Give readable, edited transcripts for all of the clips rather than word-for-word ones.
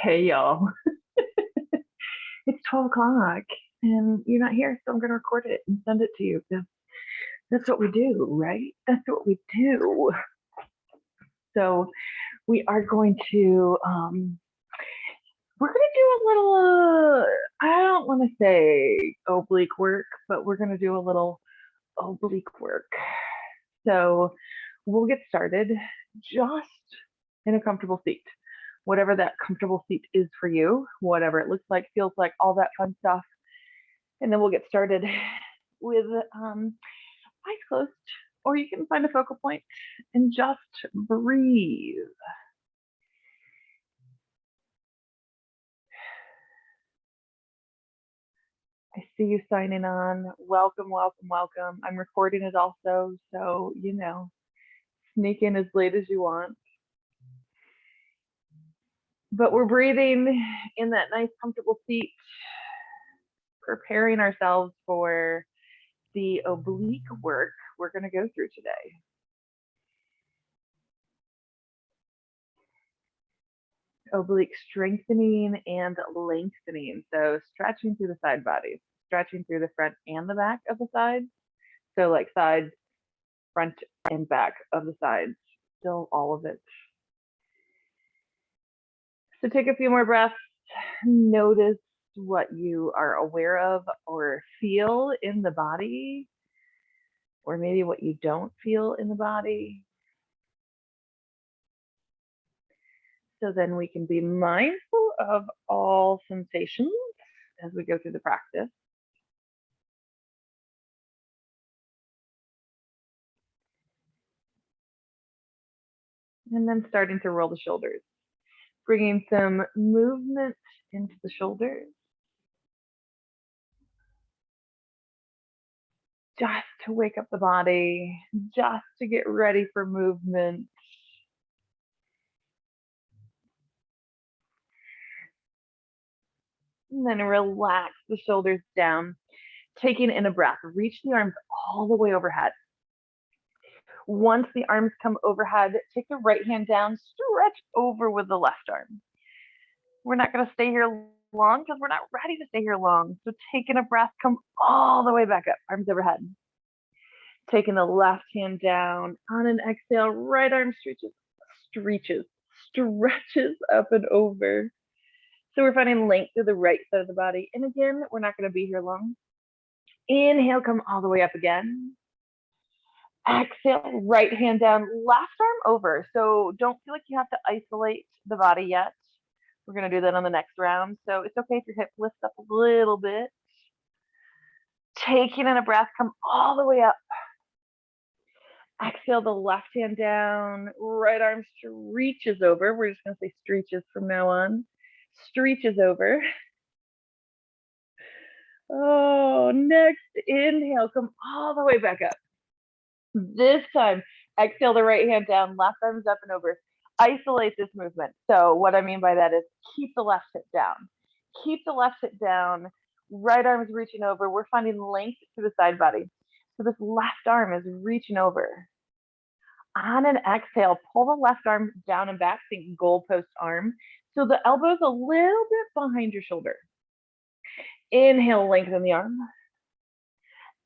Hey y'all, it's 12 o'clock and you're not here, so I'm going to record it and send it to you because that's what we do, right? That's what we do. So we are going to, we're going to do a little, I don't want to say oblique work, but we're going to do a little oblique work. So we'll get started just in a comfortable seat. Whatever that comfortable seat is for you, whatever it looks like, feels like, all that fun stuff. And then we'll get started with eyes closed, or you can find a focal point and just breathe. I see you signing on. Welcome, welcome, welcome. I'm recording it also, so sneak in as late as you want. But we're breathing in that nice, comfortable seat, preparing ourselves for the oblique work we're going to go through today. Oblique strengthening and lengthening. So stretching through the side bodies, stretching through the front and the back of the sides. So like sides, front and back of the sides, still all of it. So take a few more breaths. Notice what you are aware of or feel in the body, or maybe what you don't feel in the body. So then we can be mindful of all sensations as we go through the practice. And then starting to roll the shoulders, bringing some movement into the shoulders. Just to wake up the body, just to get ready for movement. And then relax the shoulders down, taking in a breath. Reach the arms all the way overhead. Once the arms come overhead, take the right hand down, stretch over with the left arm. We're not going to stay here long because we're not ready to stay here long. So taking a breath, come all the way back up, arms overhead. Taking the left hand down. On an exhale, right arm stretches up and over. So we're finding length through the right side of the body. And again, we're not going to be here long. Inhale, come all the way up again. Exhale, right hand down, left arm over. So don't feel like you have to isolate the body yet. We're going to do that on the next round. So it's okay if your hip lifts up a little bit. Taking in a breath, come all the way up. Exhale the left hand down, right arm stretches over. We're just going to say stretches from now on. Stretches over. Oh, next inhale, come all the way back up. This time, exhale the right hand down, left arm's up and over. Isolate this movement. So what I mean by that is keep the left hip down. Keep the left hip down. Right arm is reaching over. We're finding length to the side body. So this left arm is reaching over. On an exhale, pull the left arm down and back, think goalpost arm. So the elbow's a little bit behind your shoulder. Inhale, lengthen the arm.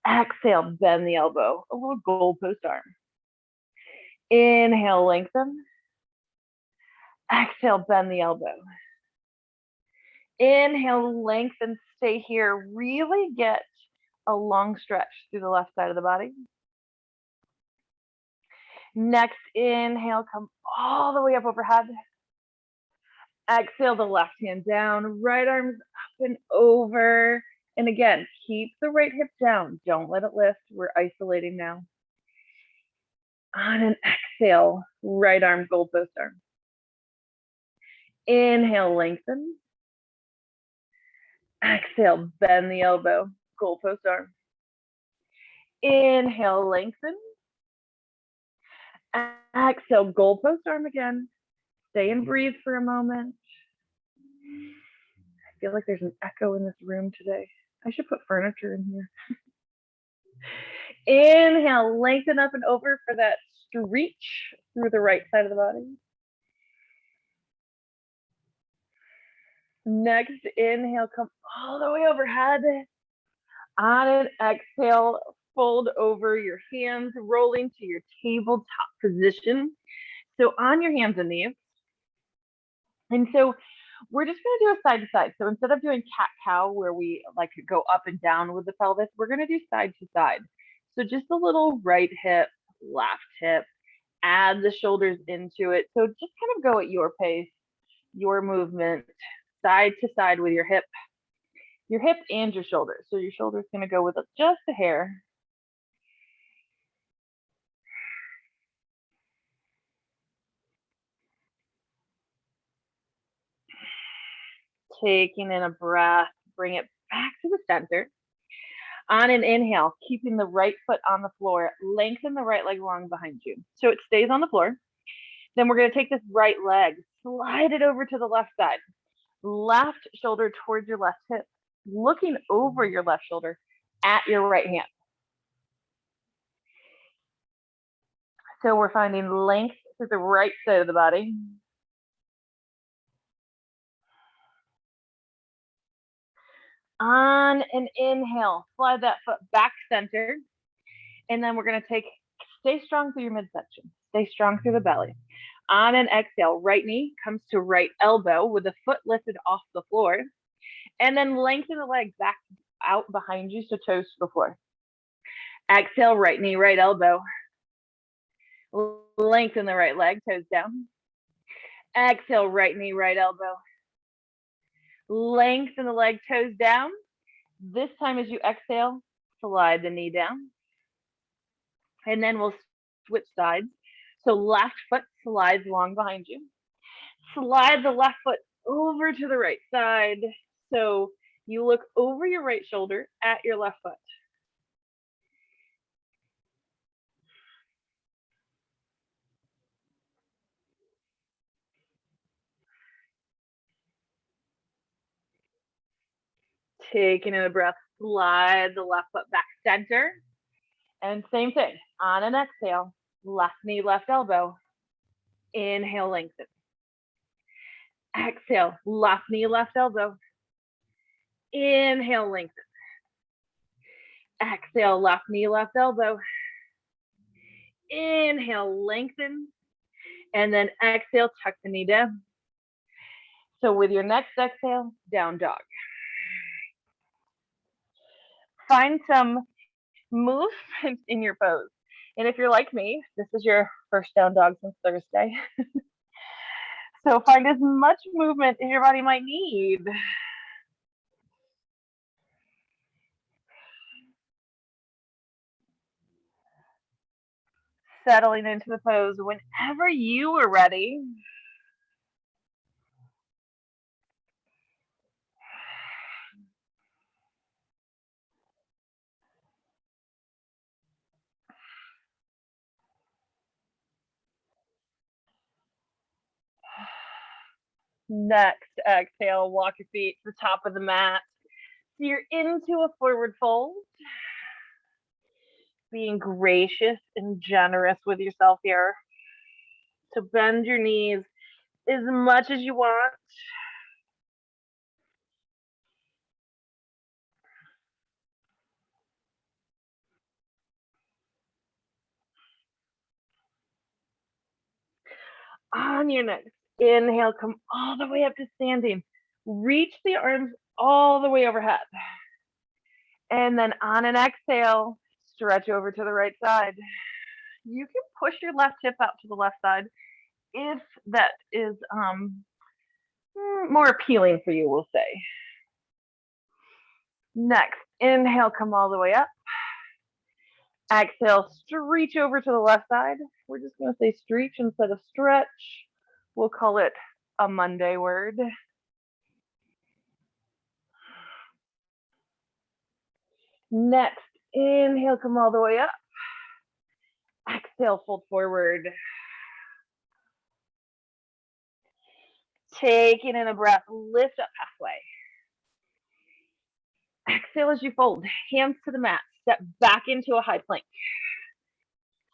Exhale, bend the elbow, a little goalpost arm. Inhale, lengthen. Exhale, bend the elbow. Inhale, lengthen, stay here. Really get a long stretch through the left side of the body. Next inhale, come all the way up overhead. Exhale the left hand down, right arm's up and over. And again, keep the right hip down. Don't let it lift. We're isolating now. On an exhale, right arm, goalpost arm. Inhale, lengthen. Exhale, bend the elbow, goalpost arm. Inhale, lengthen. Exhale, goalpost arm again. Stay and breathe for a moment. I feel like there's an echo in this room today. I should put furniture in here. Inhale, lengthen up and over for that stretch through the right side of the body. Next inhale, come all the way overhead. On an exhale, fold over your hands, rolling to your tabletop position. So on your hands and knees. And so we're just going to do a side to side. So instead of doing cat cow, where we like go up and down with the pelvis, we're going to do side to side. So just a little right hip, left hip, add the shoulders into it. So just kind of go at your pace, your movement, side to side with your hip and your shoulders. So your shoulder's going to go with just a hair. Taking in a breath, bring it back to the center. On an inhale, keeping the right foot on the floor, lengthen the right leg long behind you. So it stays on the floor. Then we're going to take this right leg, slide it over to the left side. Left shoulder towards your left hip, looking over your left shoulder at your right hand. So we're finding length through the right side of the body. On an inhale, slide that foot back center. And then we're going to stay strong through your midsection. Stay strong through the belly. On an exhale, right knee comes to right elbow with the foot lifted off the floor. And then lengthen the leg back out behind you, so toes to the floor. Exhale, right knee, right elbow. Lengthen the right leg, toes down. Exhale, right knee, right elbow. Lengthen the leg, toes down. This time as you exhale, slide the knee down. And then we'll switch sides. So left foot slides along behind you. Slide the left foot over to the right side. So you look over your right shoulder at your left foot. Taking in a breath, slide the left foot back center. And same thing, on an exhale, left knee, left elbow. Inhale, lengthen. Exhale, left knee, left elbow. Inhale, lengthen. Exhale, left knee, left elbow. Inhale, lengthen. And then exhale, tuck the knee down. So with your next exhale, down dog. Find some movement in your pose. And if you're like me, this is your first down dog since Thursday. So find as much movement as your body might need. Settling into the pose whenever you are ready. Next exhale, walk your feet to the top of the mat. So you're into a forward fold. Being gracious and generous with yourself here. So bend your knees as much as you want. On your next inhale, come all the way up to standing. Reach the arms all the way overhead. And then on an exhale, stretch over to the right side. You can push your left hip out to the left side if that is more appealing for you, we'll say. Next, inhale, come all the way up. Exhale, stretch over to the left side. We're just going to say stretch instead of stretch. We'll call it a Monday word. Next, inhale, come all the way up. Exhale, fold forward. Taking in a breath, lift up halfway. Exhale as you fold, hands to the mat, step back into a high plank.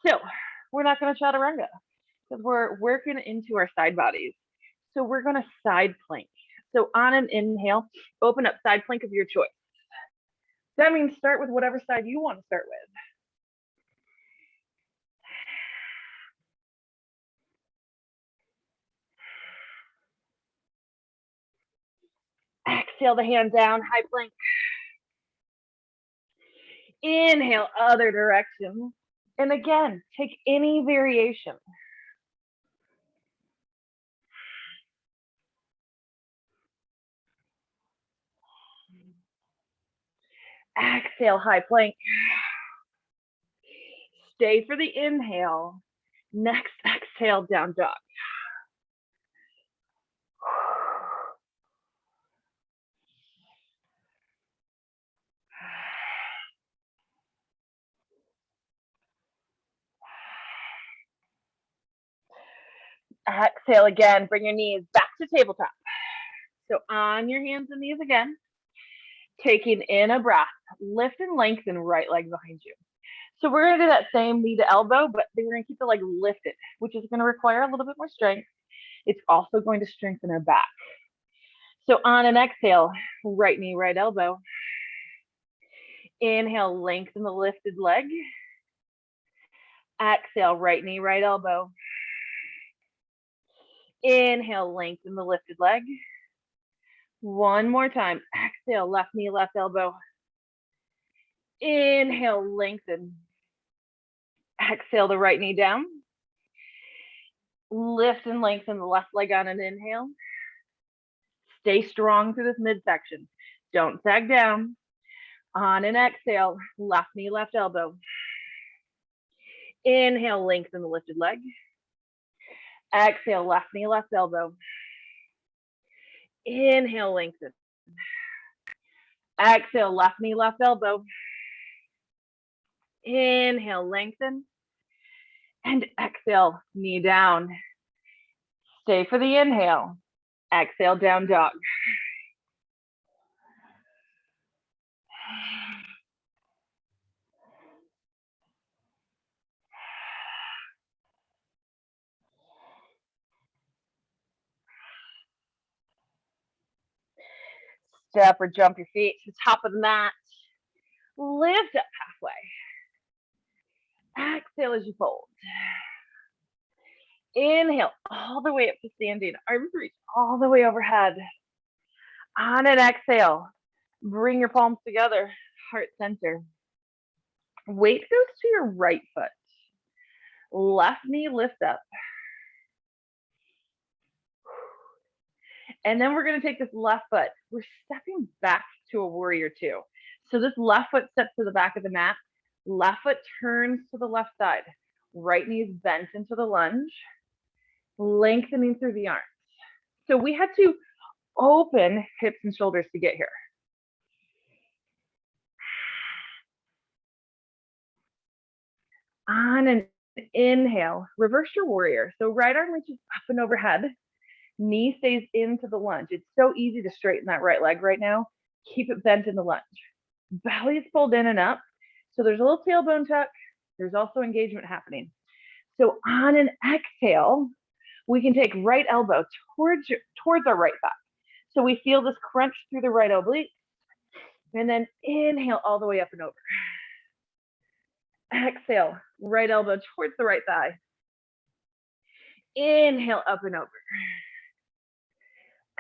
So we're not going to chaturanga because we're working into our side bodies. So we're going to side plank. So on an inhale, open up side plank of your choice. That means start with whatever side you want to start with. Exhale the hand down, high plank. Inhale, other direction. And again, take any variation. Exhale, high plank. Stay for the inhale. Next exhale, down dog. Exhale again, bring your knees back to tabletop. So on your hands and knees again, taking in a breath, lift and lengthen right leg behind you. So we're gonna do that same knee to elbow, but we're gonna keep the leg lifted, which is gonna require a little bit more strength. It's also going to strengthen our back. So on an exhale, right knee, right elbow. Inhale, lengthen the lifted leg. Exhale, right knee, right elbow. Inhale, lengthen the lifted leg. One more time. Exhale, left knee, left elbow. Inhale, lengthen. Exhale the right knee down. Lift and lengthen the left leg on an inhale. Stay strong through this midsection. Don't sag down. On an exhale, left knee, left elbow. Inhale, lengthen the lifted leg. Exhale, left knee, left elbow. Inhale, lengthen. Exhale, left knee, left elbow. Inhale, lengthen. And exhale, knee down. Stay for the inhale. Exhale, down dog. Step or jump your feet to the top of the mat. Lift up halfway. Exhale as you fold. Inhale all the way up to standing. Arms reach all the way overhead. On an exhale, bring your palms together, heart center. Weight goes to your right foot. Left knee lift up. And then we're going to take this left foot. We're stepping back to a warrior two. So this left foot steps to the back of the mat. Left foot turns to the left side. Right knee is bent into the lunge, lengthening through the arms. So we had to open hips and shoulders to get here. On an inhale, reverse your warrior. So right arm reaches up and overhead. Knee stays into the lunge. It's so easy to straighten that right leg right now. Keep it bent in the lunge. Belly is pulled in and up. So there's a little tailbone tuck. There's also engagement happening. So on an exhale, we can take right elbow towards our right thigh. So we feel this crunch through the right oblique. And then inhale all the way up and over. Exhale, right elbow towards the right thigh. Inhale up and over.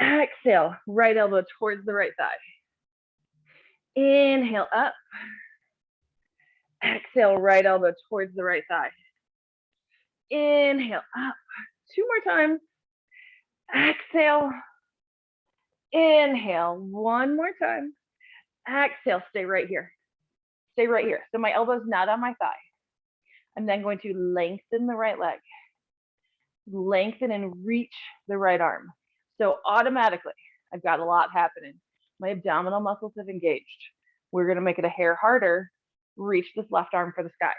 Exhale, right elbow towards the right thigh. Inhale up. Exhale, right elbow towards the right thigh. Inhale up. Two more times. Exhale. Inhale. One more time. Exhale. Stay right here. Stay right here. So my elbow's not on my thigh. I'm then going to lengthen the right leg. Lengthen and reach the right arm. So automatically, I've got a lot happening. My abdominal muscles have engaged. We're going to make it a hair harder. Reach this left arm for the sky.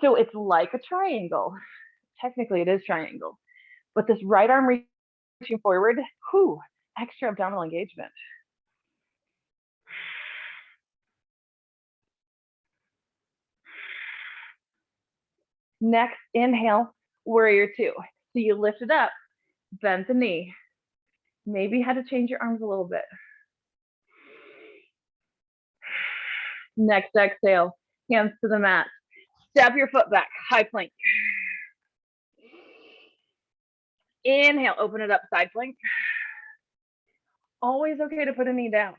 So it's like a triangle. Technically, it is triangle. But this right arm reaching forward, extra abdominal engagement. Next, inhale, warrior two. So you lift it up, bend the knee. Maybe you had to change your arms a little bit. Next exhale, hands to the mat. Step your foot back, high plank. Inhale, open it up, side plank. Always okay to put a knee down.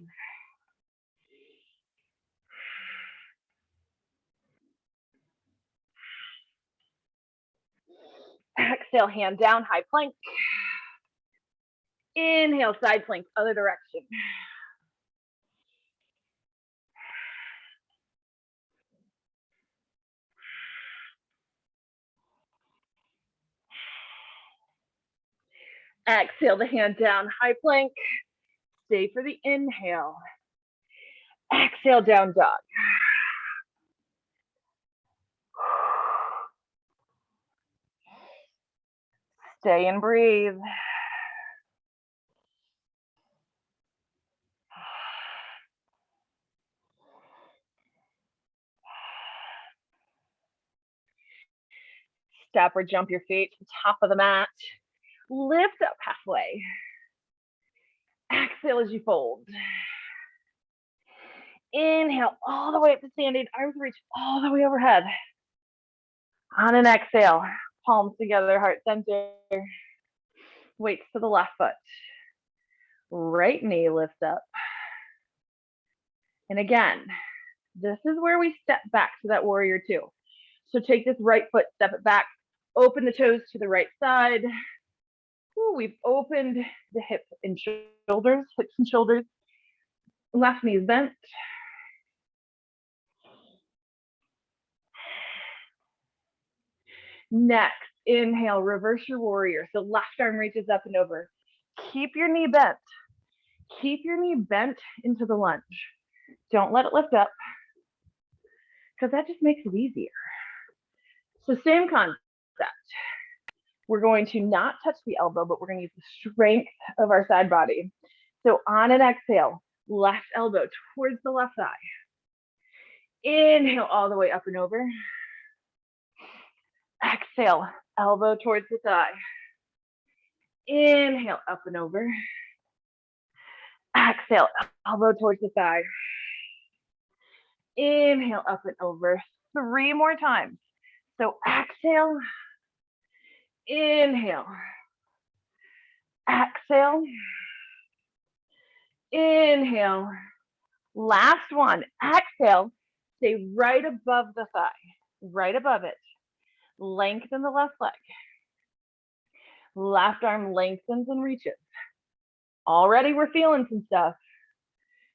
Exhale, hand down, high plank. Inhale, side plank, other direction. Exhale the hand down, high plank. Stay for the inhale. Exhale, down dog. Stay and breathe. Step or jump your feet to the top of the mat. Lift up halfway. Exhale as you fold. Inhale all the way up to standing. Arms reach all the way overhead. On an exhale, palms together, heart center. Weights to the left foot. Right knee lifts up. And again, this is where we step back to that warrior two. So take this right foot, step it back, open the toes to the right side. Ooh, we've opened the hips and shoulders. Left knee is bent. Next, inhale, reverse your warrior. So left arm reaches up and over. Keep your knee bent. Keep your knee bent into the lunge. Don't let it lift up, because that just makes it easier. So same concept. We're going to not touch the elbow, but we're going to use the strength of our side body. So on an exhale, left elbow towards the left thigh. Inhale all the way up and over. Exhale, elbow towards the thigh. Inhale, up and over. Exhale, elbow towards the thigh. Inhale, up and over. 3 more times. So exhale, inhale, exhale, inhale. Last one, exhale, stay right above the thigh, right above it. Lengthen the left leg. Left arm lengthens and reaches. Already we're feeling some stuff.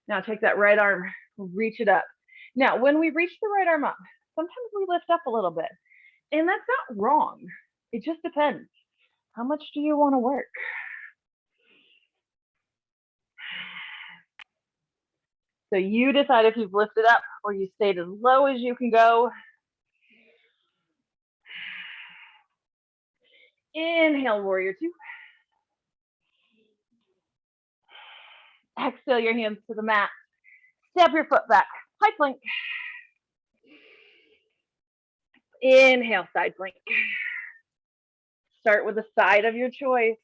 Now take that right arm, reach it up. Now, when we reach the right arm up, sometimes we lift up a little bit, and that's not wrong. It just depends. How much do you want to work? So you decide if you've lifted up or you stayed as low as you can go. Inhale, warrior two. Exhale your hands to the mat. Step your foot back, high plank. Inhale, side plank. Start with the side of your choice.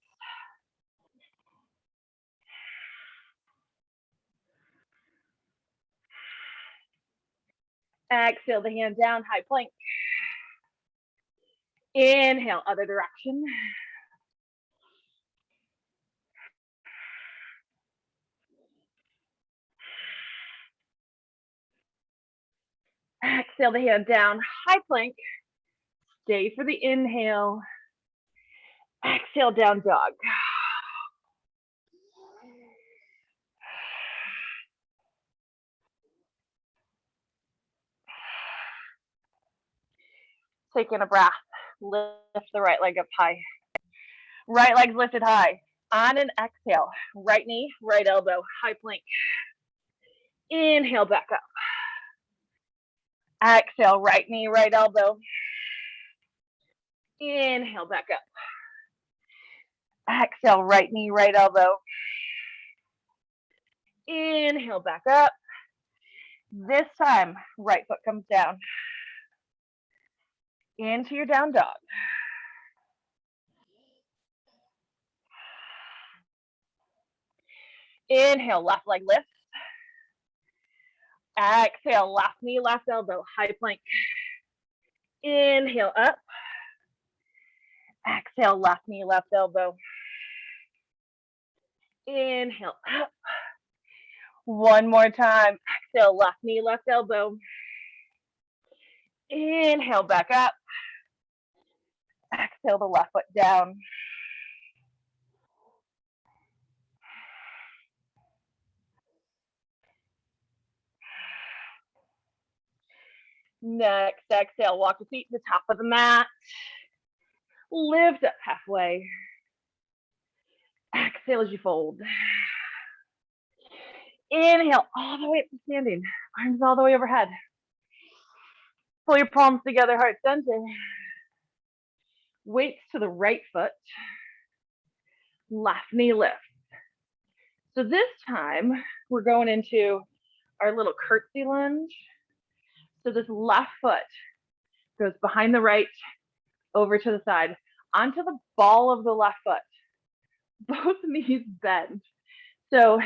Exhale the hand down, high plank. Inhale, other direction. Exhale the hand down, high plank. Stay for the inhale. Exhale, down dog. Taking a breath. Lift the right leg up high. Right leg's lifted high. On an exhale, right knee, right elbow, high plank. Inhale, back up. Exhale, right knee, right elbow. Inhale, back up. Exhale, right knee, right elbow. Inhale, back up. This time, right foot comes down. Into your down dog. Inhale, left leg lifts. Exhale, left knee, left elbow, high plank. Inhale, up. Exhale, left knee, left elbow. Inhale, up. One more time. Exhale, left knee, left elbow. Inhale, back up. Exhale the left foot down. Next, exhale, walk your feet to the top of the mat. Lift up halfway. Exhale as you fold. Inhale all the way up to standing. Arms all the way overhead. Pull your palms together, heart center. Weights to the right foot. Left knee lift. So this time, we're going into our little curtsy lunge. So this left foot goes behind the right, over to the side, onto the ball of the left foot. Both knees bend. So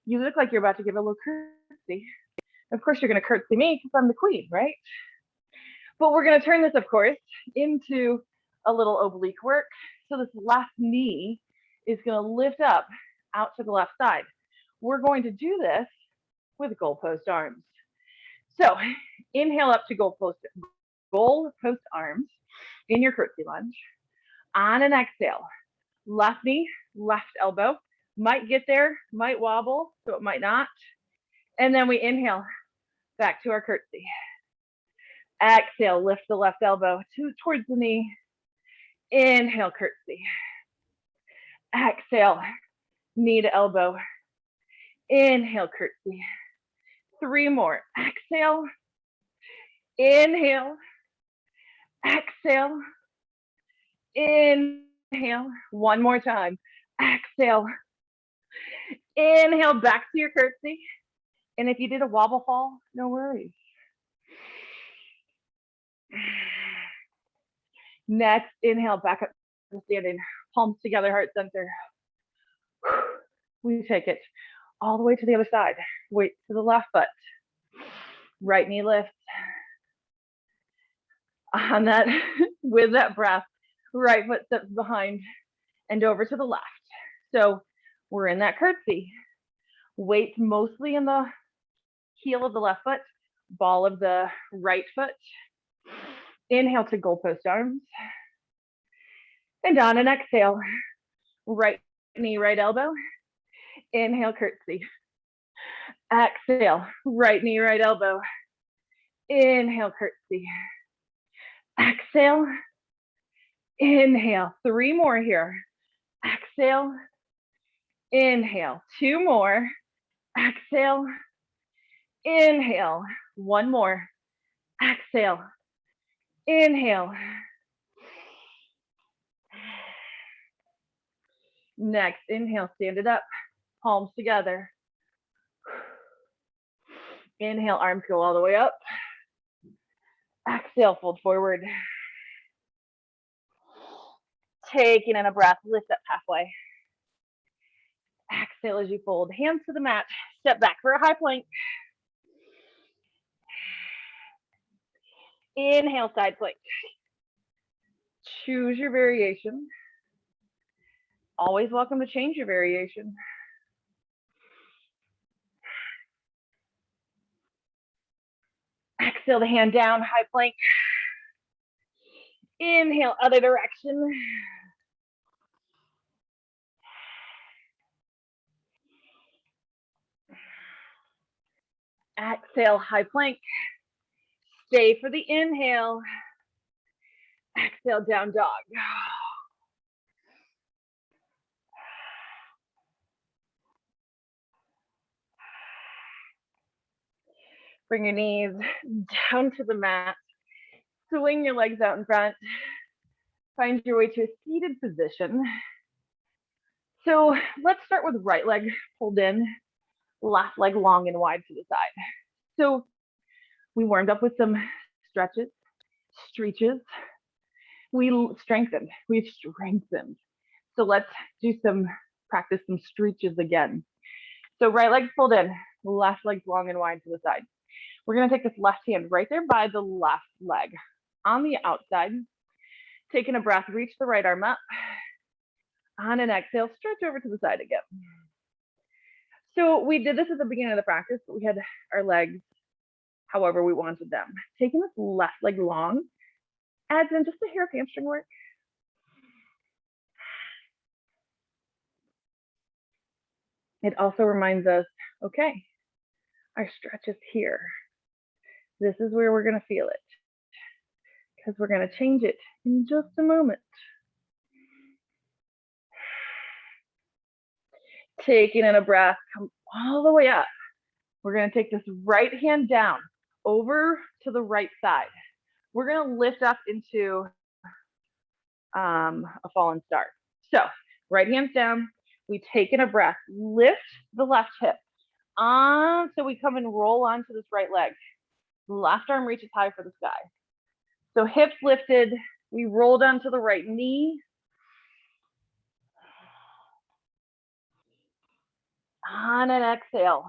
you look like you're about to give a little curtsy. Of course, you're going to curtsy me because I'm the queen, right? But we're going to turn this, of course, into a little oblique work. So this left knee is going to lift up out to the left side. We're going to do this with goalpost arms. So inhale up to goalpost arms in your curtsy lunge. On an exhale, left knee, left elbow. Might get there, might wobble, so it might not. And then we inhale back to our curtsy. Exhale, lift the left elbow towards the knee. Inhale, curtsy. Exhale, knee to elbow. Inhale, curtsy. 3 more. Exhale. Inhale. Exhale. Inhale. 1 more time. Exhale. Inhale, back to your curtsy. And if you did a wobble fall, no worries. Next, inhale, back up to standing. Palms together, heart center. We take it all the way to the other side. Weight to the left foot. Right knee lifts. On that, with that breath, right foot steps behind and over to the left. So we're in that curtsy. Weight mostly in the heel of the left foot, ball of the right foot. Inhale to goalpost arms. And on an exhale, right knee, right elbow. Inhale, curtsy. Exhale, right knee, right elbow. Inhale, curtsy. Exhale. Inhale. 3 more here. Exhale. Inhale. 2 more. Exhale. Inhale. 1 more. Exhale. Inhale. Next, inhale, stand it up. Palms together. Inhale, arms go all the way up. Exhale, fold forward. Taking in a breath, lift up halfway. Exhale as you fold, hands to the mat. Step back for a high plank. Inhale, side plank. Choose your variation. Always welcome to change your variation. Exhale the hand down, high plank. Inhale, other direction. Exhale, high plank. Stay for the inhale. Exhale, down dog. Bring your knees down to the mat. Swing your legs out in front. Find your way to a seated position. So let's start with right leg pulled in, left leg long and wide to the side. So we warmed up with some stretches, stretches. We've strengthened. So let's do practice some stretches again. So right leg pulled in, left leg long and wide to the side. We're gonna take this left hand right there by the left leg. On the outside, taking a breath, reach the right arm up. On an exhale, stretch over to the side again. So we did this at the beginning of the practice, but we had our legs however we wanted them. Taking this left leg long adds in just a hair of hamstring work. It also reminds us, okay, our stretch is here. This is where we're gonna feel it because we're gonna change it in just a moment. Taking in a breath, come all the way up. We're gonna take this right hand down over to the right side. We're gonna lift up into a fallen star. So right hand's down, we take in a breath, lift the left hip on, so we come and roll onto this right leg. Left arm reaches high for the sky. So hips lifted, we rolled onto the right knee. On an exhale,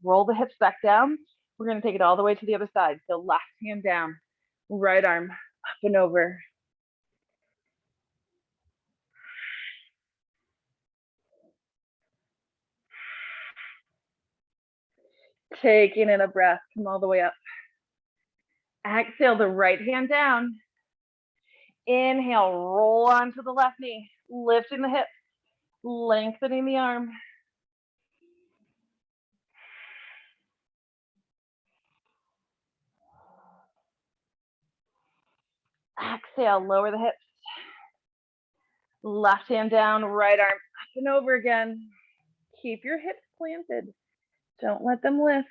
roll the hips back down. We're gonna take it all the way to the other side. So left hand down, right arm up and over. Taking in a breath, come all the way up. Exhale the right hand down. Inhale, roll onto the left knee, lifting the hips, lengthening the arm. Exhale, lower the hips. Left hand down, right arm up and over again. Keep your hips planted. Don't let them lift.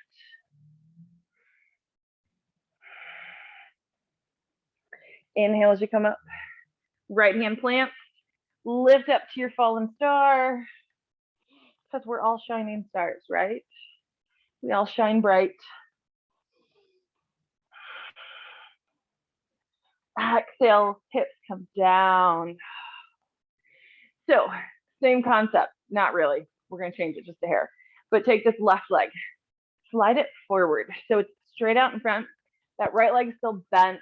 Inhale as you come up. Right hand plant. Lift up to your fallen star. Because we're all shining stars, right? We all shine bright. Exhale, hips come down. So, same concept. Not really. We're going to change it just a hair. But take this left leg. Slide it forward. So it's straight out in front. That right leg is still bent.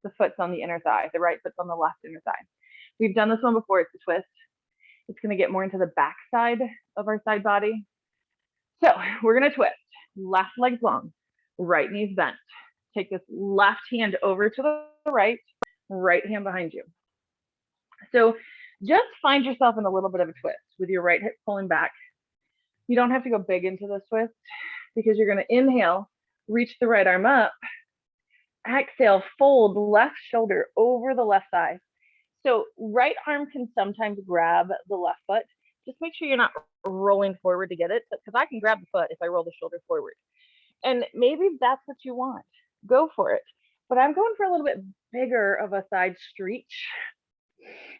The foot's on the inner thigh. The right foot's on the left inner thigh. We've done this one before. It's a twist. It's going to get more into the back side of our side body. So we're going to twist. Left leg's long. Right knee's bent. Take this left hand over to the right hand behind you. So just find yourself in a little bit of a twist with your right hip pulling back. You don't have to go big into this twist because you're going to inhale, reach the right arm up. Exhale, fold left shoulder over the left thigh. So right arm can sometimes grab the left foot. Just make sure you're not rolling forward to get it, because I can grab the foot if I roll the shoulder forward. And maybe that's what you want. Go for it. But I'm going for a little bit bigger of a side stretch,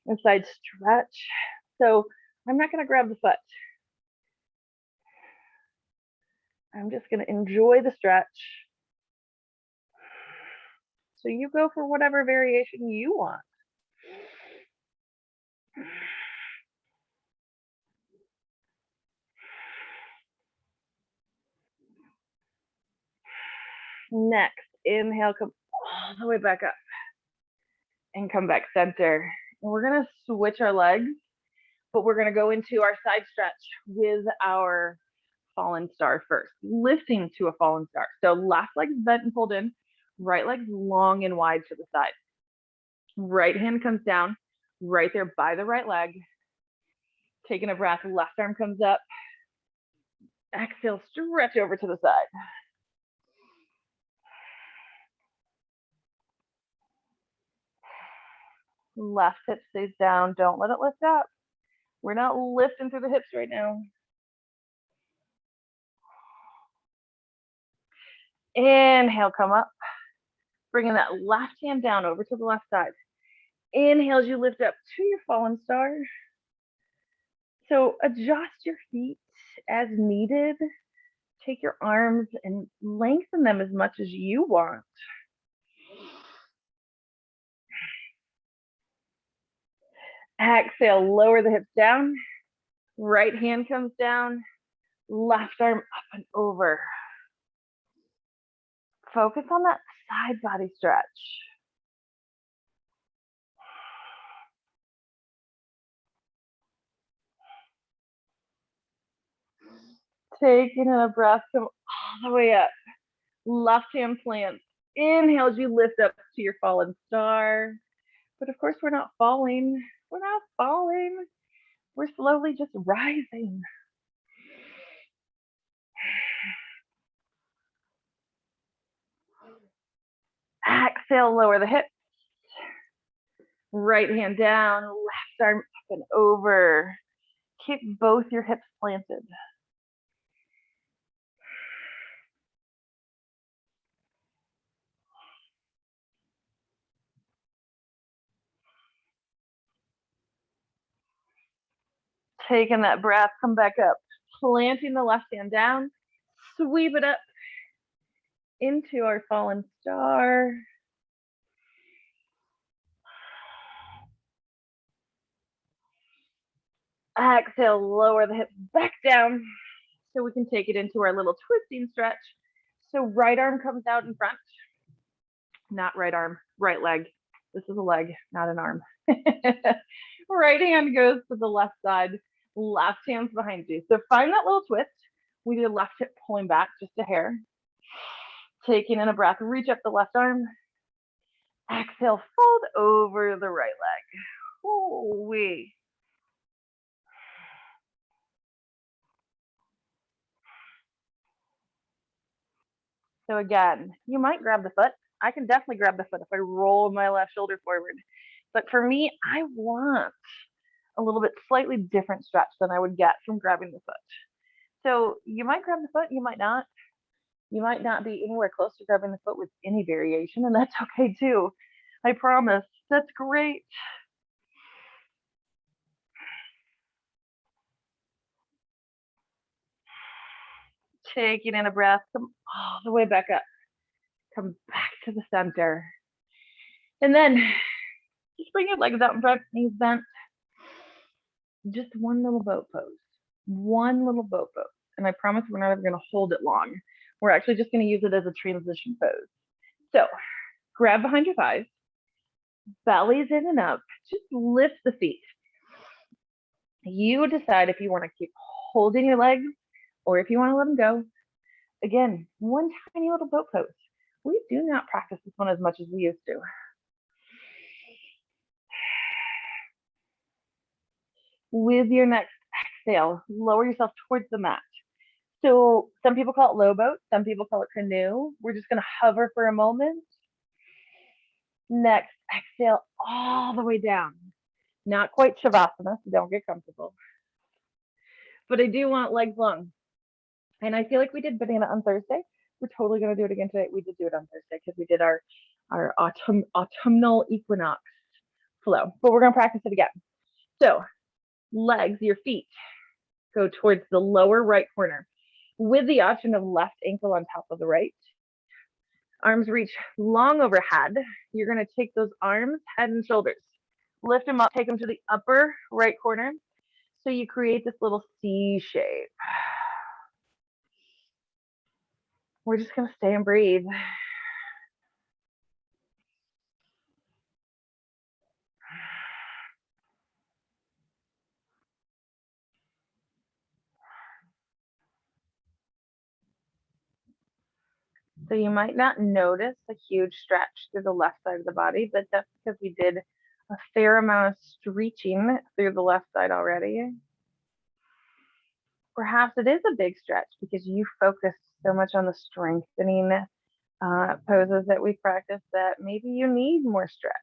a side stretch. So I'm not going to grab the foot. I'm just going to enjoy the stretch. So you go for whatever variation you want. Next, inhale, come all the way back up and come back center. And we're going to switch our legs, but we're going to go into our side stretch with our fallen star first, lifting to a fallen star. So left leg's bent and pulled in, right leg's long and wide to the side. Right hand comes down right there by the right leg. Taking a breath, left arm comes up. Exhale, stretch over to the side. Left hip stays down. Don't let it lift up. We're not lifting through the hips right now. Inhale, come up. Bringing that left hand down over to the left side. Inhale as you lift up to your fallen star. So adjust your feet as needed. Take your arms and lengthen them as much as you want. Exhale, lower the hips down. Right hand comes down. Left arm up and over. Focus on that side body stretch. Taking a breath, come all the way up. Left hand plants. Inhale as you lift up to your fallen star. But of course, we're not falling. We're not falling. We're slowly just rising. Exhale, lower the hips. Right hand down, left arm up and over. Keep both your hips planted. Taking that breath, come back up. Planting the left hand down, sweep it up into our fallen star. Exhale, lower the hips back down so we can take it into our little twisting stretch. So right arm comes out in front. Not right arm, right leg. This is a leg, not an arm. Right hand goes to the left side, left hand's behind you. So find that little twist with your left hip pulling back just a hair. Taking in a breath, reach up the left arm. Exhale, fold over the right leg. Ooh-wee. So again, you might grab the foot. I can definitely grab the foot if I roll my left shoulder forward. But for me, I want a little bit slightly different stretch than I would get from grabbing the foot. So you might grab the foot, you might not. You might not be anywhere close to grabbing the foot with any variation, and that's okay too. I promise, that's great. Taking in a breath, come all the way back up. Come back to the center. And then just bring your legs out in front, knees bent. Just one little boat pose. One little boat pose. And I promise we're not even going to hold it long. We're actually just going to use it as a transition pose. So grab behind your thighs, belly's in and up. Just lift the feet. You decide if you want to keep holding your legs or if you want to let them go. Again, one tiny little boat pose. We do not practice this one as much as we used to. With your next exhale, lower yourself towards the mat. So some people call it low boat, some people call it canoe. We're just going to hover for a moment. Next, exhale all the way down. Not quite Shavasana, so don't get comfortable. But I do want legs long. And I feel like we did banana on Thursday. We're totally going to do it again today. We did do it on Thursday because we did our autumnal equinox flow. But we're going to practice it again. So legs, your feet, go towards the lower right corner with the option of left ankle on top of the right. Arms reach long overhead. You're going to take those arms, head and shoulders. Lift them up, take them to the upper right corner. So you create this little C shape. We're just going to stay and breathe. So you might not notice a huge stretch through the left side of the body, but that's because we did a fair amount of stretching through the left side already. Perhaps it is a big stretch because you focused so much on the strengthening poses that we practice that maybe you need more stretch.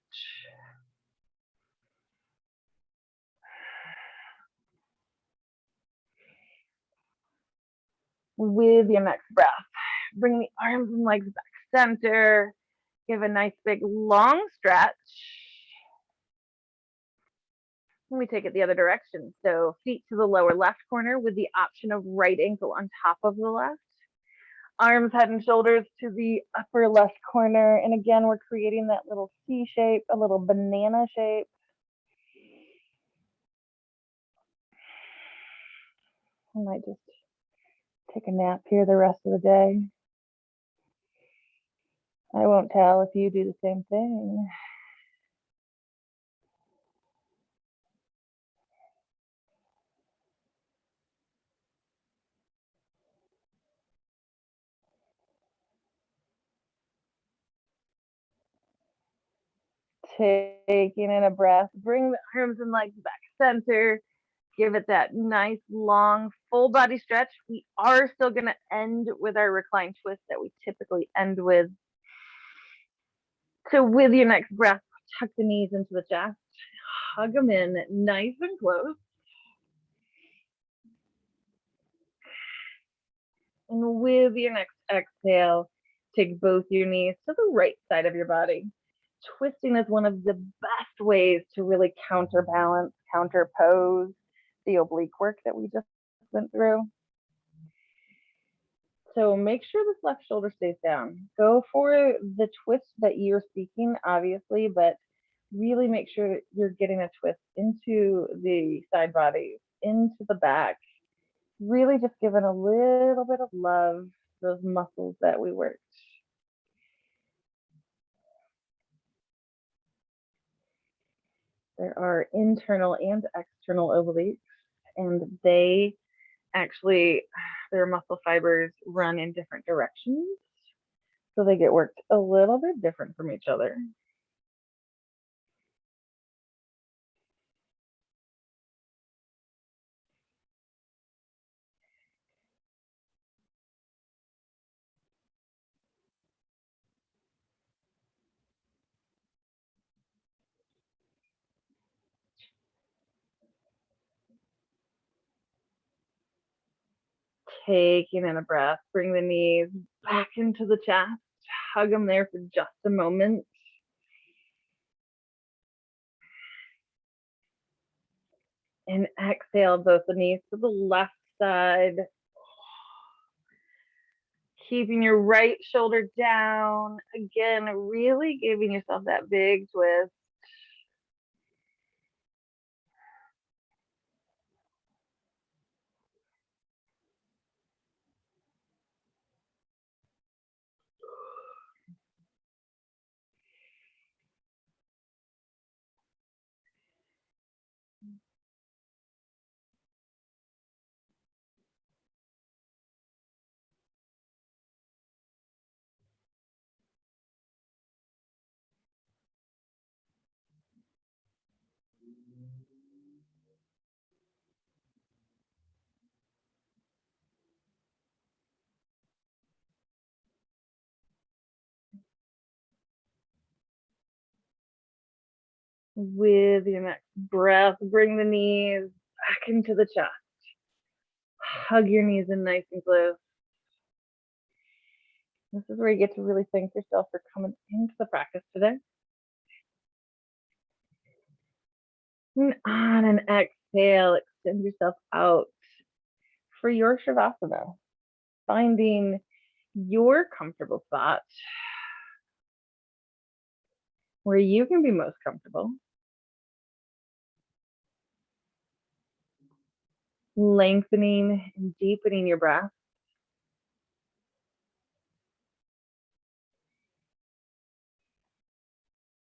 With your next breath, bring the arms and legs back center. Give a nice big long stretch. And we take it the other direction. So feet to the lower left corner with the option of right ankle on top of the left. Arms, head, and shoulders to the upper left corner. And again, we're creating that little C shape, a little banana shape. I might just take a nap here the rest of the day. I won't tell if you do the same thing. Taking in a breath, bring the arms and legs back center. Give it that nice, long, full body stretch. We are still going to end with our reclined twist that we typically end with. So with your next breath, tuck the knees into the chest, hug them in nice and close. And with your next exhale, take both your knees to the right side of your body. Twisting is one of the best ways to really counterbalance, counterpose the oblique work that we just went through. So make sure this left shoulder stays down. Go for the twist that you're seeking, obviously, but really make sure that you're getting a twist into the side body, into the back. Really just giving a little bit of love to those muscles that we worked. There are internal and external obliques, and they actually, their muscle fibers run in different directions. So they get worked a little bit different from each other. Taking in a breath, bring the knees back into the chest, hug them there for just a moment. And exhale both the knees to the left side. Keeping your right shoulder down. Again, really giving yourself that big twist. With your next breath, bring the knees back into the chest. Hug your knees in nice and close. This is where you get to really thank yourself for coming into the practice today. And on an exhale, extend yourself out for your Shavasana, finding your comfortable spot where you can be most comfortable. Lengthening and deepening your breath.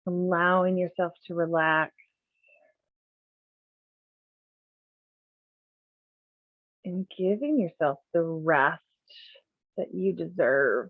Allowing yourself to relax and giving yourself the rest that you deserve.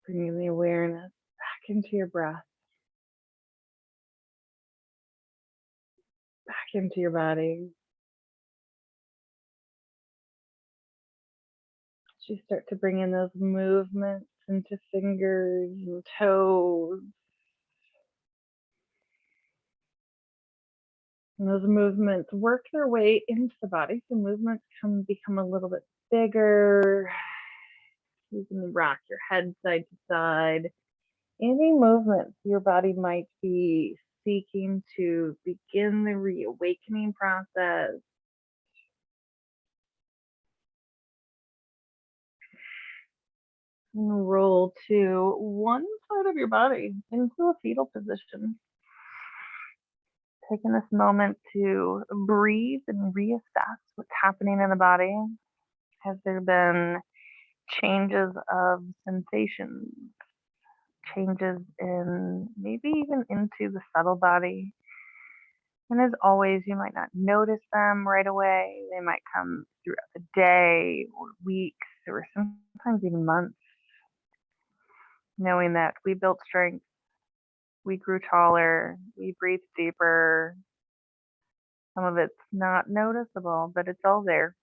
Bringing the awareness back into your breath, back into your body. As you start to bring in those movements into fingers and toes. And those movements work their way into the body. So movements can become a little bit bigger. You can rock your head side to side. Any movements your body might be seeking to begin the reawakening process. And roll to one side of your body into a fetal position. Taking this moment to breathe and reassess what's happening in the body. Has there been changes of sensations, changes in maybe even into the subtle body? And as always, you might not notice them right away. They might come throughout the day or weeks or sometimes even months. Knowing that we built strength, we grew taller, we breathed deeper. Some of it's not noticeable, but it's all there.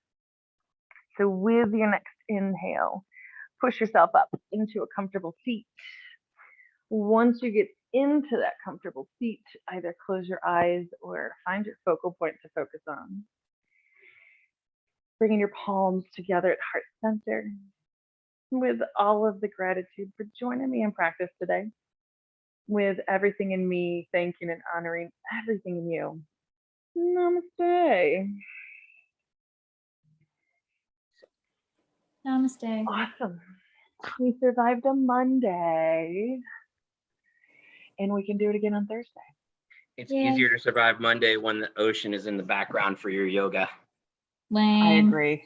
So with your next inhale, push yourself up into a comfortable seat. Once you get into that comfortable seat, either close your eyes or find your focal point to focus on. Bringing your palms together at heart center with all of the gratitude for joining me in practice today. With everything in me, thanking and honoring everything in you. Namaste. Namaste. Awesome. We survived a Monday, and we can do it again on Thursday. It's easier to survive Monday when the ocean is in the background for your yoga. Lame. I agree.